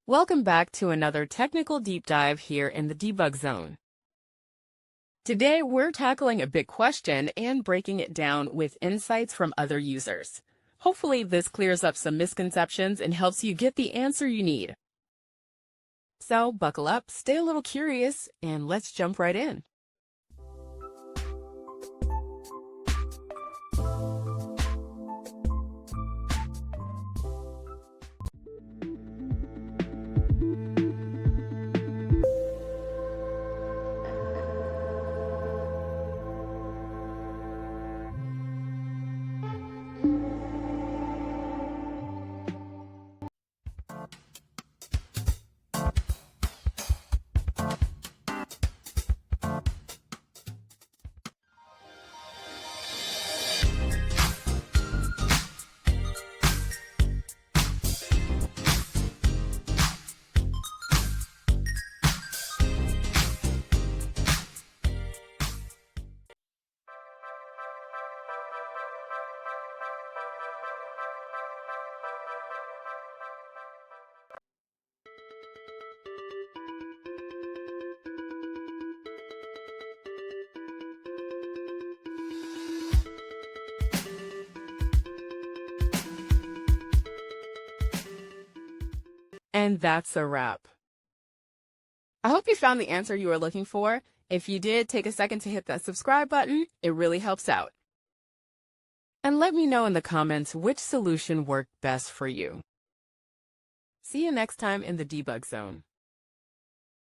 Welcome back to another technical deep dive here in the Debug Zone. Today, we're tackling a big question and breaking it down with insights from other users. Hopefully, this clears up some misconceptions and helps you get the answer you need. So, buckle up, stay a little curious, and let's jump right in. And that's a wrap. I hope you found the answer you were looking for. If you did, take a second to hit that subscribe button. It really helps out. And let me know in the comments which solution worked best for you. See you next time in the Debug Zone.